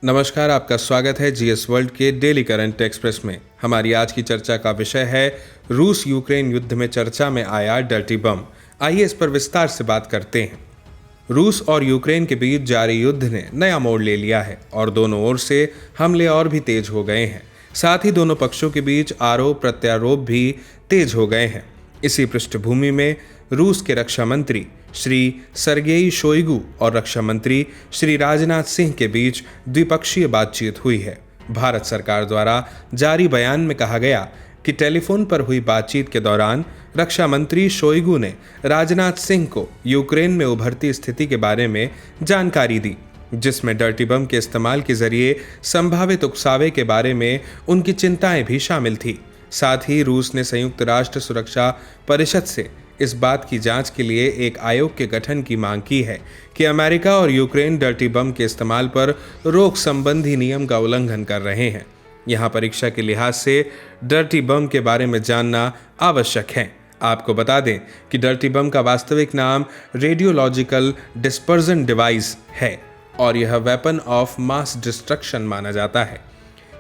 नमस्कार, आपका स्वागत है जीएस वर्ल्ड के डेली करंट एक्सप्रेस में। हमारी आज की चर्चा का विषय है रूस यूक्रेन युद्ध में चर्चा में आया डर्टी बम। आइए इस पर विस्तार से बात करते हैं। रूस और यूक्रेन के बीच जारी युद्ध ने नया मोड़ ले लिया है और दोनों ओर से हमले और भी तेज हो गए हैं। साथ ही दोनों पक्षों के बीच आरोप प्रत्यारोप भी तेज हो गए हैं। इसी पृष्ठभूमि में रूस के रक्षा मंत्री श्री सर्गेई शोइगु और रक्षा मंत्री श्री राजनाथ सिंह के बीच द्विपक्षीय बातचीत हुई है। भारत सरकार द्वारा जारी बयान में कहा गया कि टेलीफोन पर हुई बातचीत के दौरान रक्षा मंत्री शोइगु ने राजनाथ सिंह को यूक्रेन में उभरती स्थिति के बारे में जानकारी दी, जिसमें डर्टी बम के इस्तेमाल के जरिए संभावित उकसावे के बारे में उनकी चिंताएं भी शामिल थी। साथ ही रूस ने संयुक्त राष्ट्र सुरक्षा परिषद से इस बात की जांच के लिए एक आयोग के गठन की मांग की है कि अमेरिका और यूक्रेन डर्टी बम के इस्तेमाल पर रोक संबंधी नियम का उल्लंघन कर रहे हैं। यहाँ परीक्षा के लिहाज से डर्टी बम के बारे में जानना आवश्यक है। आपको बता दें कि डर्टी बम का वास्तविक नाम रेडियोलॉजिकल डिस्पर्जन डिवाइस है और यह वेपन ऑफ मास डिस्ट्रक्शन माना जाता है।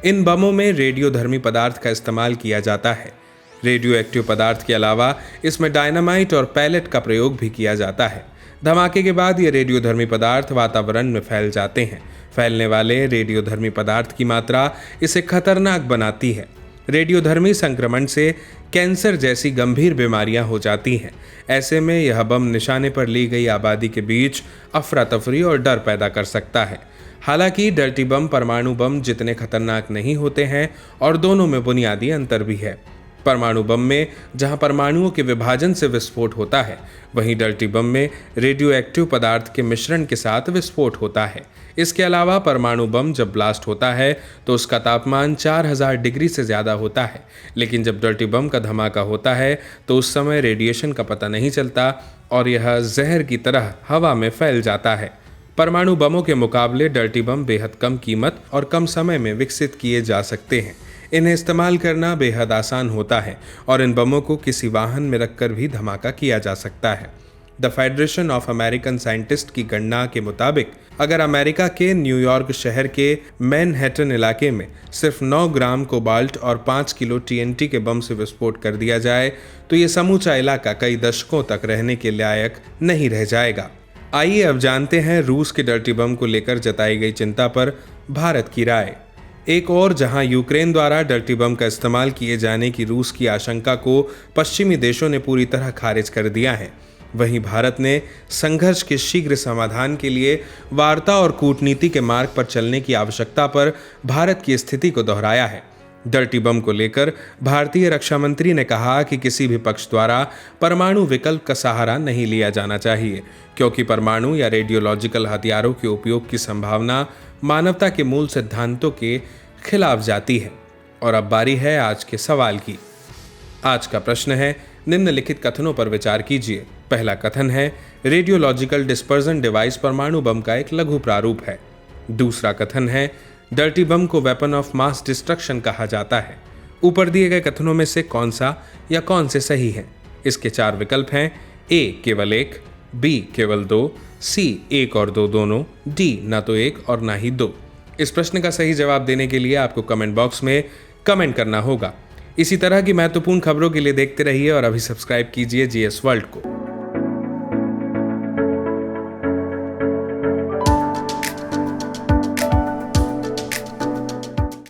इन बमों में रेडियोधर्मी पदार्थ का इस्तेमाल किया जाता है। रेडियो एक्टिव पदार्थ के अलावा इसमें डायनामाइट और पैलेट का प्रयोग भी किया जाता है। धमाके के बाद ये रेडियोधर्मी पदार्थ वातावरण में फैल जाते हैं। फैलने वाले रेडियोधर्मी पदार्थ की मात्रा इसे खतरनाक बनाती है। रेडियोधर्मी संक्रमण से कैंसर जैसी गंभीर बीमारियां हो जाती हैं। ऐसे में यह बम निशाने पर ली गई आबादी के बीच अफरा तफरी और डर पैदा कर सकता है। हालांकि डर्टी बम परमाणु बम जितने खतरनाक नहीं होते हैं और दोनों में बुनियादी अंतर भी है। परमाणु बम में जहां परमाणुओं के विभाजन से विस्फोट होता है, वहीं डर्टी बम में रेडियो एक्टिव पदार्थ के मिश्रण के साथ विस्फोट होता है। इसके अलावा परमाणु बम जब ब्लास्ट होता है तो उसका तापमान 4000 डिग्री से ज़्यादा होता है, लेकिन जब डर्टी बम का धमाका होता है तो उस समय रेडिएशन का पता नहीं चलता और यह जहर की तरह हवा में फैल जाता है। परमाणु बमों के मुकाबले डर्टी बम बेहद कम कीमत और कम समय में विकसित किए जा सकते हैं। इन्हें इस्तेमाल करना बेहद आसान होता है और इन बमों को किसी वाहन में रखकर भी धमाका किया जा सकता है। The federation of American scientist की गणना के मुताबिक अगर अमेरिका के न्यूयॉर्क शहर के मैनहट्टन इलाके में सिर्फ 9 ग्राम कोबाल्ट और 5 किलो TNT के बम से विस्फोट कर दिया जाए तो ये समूचा इलाका कई दशकों तक रहने के लायक नहीं रह जाएगा। आइए अब जानते हैं रूस के डर्टी बम को लेकर जताई गई चिंता पर भारत की राय। एक और जहां यूक्रेन द्वारा डर्टी बम का इस्तेमाल किए जाने की रूस की आशंका को पश्चिमी देशों ने पूरी तरह खारिज कर दिया है, वहीं भारत ने संघर्ष के शीघ्र समाधान के लिए वार्ता और कूटनीति के मार्ग पर चलने की आवश्यकता पर भारत की स्थिति को दोहराया है। डर्टी बम को लेकर भारतीय रक्षा मंत्री ने कहा कि किसी भी पक्ष द्वारा परमाणु विकल्प का सहारा नहीं लिया जाना चाहिए, क्योंकि परमाणु या रेडियोलॉजिकल हथियारों के उपयोग की संभावना मानवता के मूल सिद्धांतों के खिलाफ जाती है। और अब बारी है आज के सवाल की। आज का प्रश्न है, निम्नलिखित कथनों पर विचार कीजिए। पहला कथन है, रेडियोलॉजिकल डिस्पर्जन डिवाइस परमाणु बम का एक लघु प्रारूप है। दूसरा कथन है, डर्टी बम को वेपन ऑफ मास डिस्ट्रक्शन कहा जाता है। ऊपर दिए गए कथनों में से कौन सा या कौन से सही हैं? इसके 4 विकल्प हैं। ए केवल 1, बी केवल 2, सी 1 और 2 दोनों, डी ना तो 1 और ना ही 2। इस प्रश्न का सही जवाब देने के लिए आपको कमेंट बॉक्स में कमेंट करना होगा। इसी तरह की महत्वपूर्ण खबरों के लिए देखते रहिए और अभी सब्सक्राइब कीजिए जीएस वर्ल्ड को।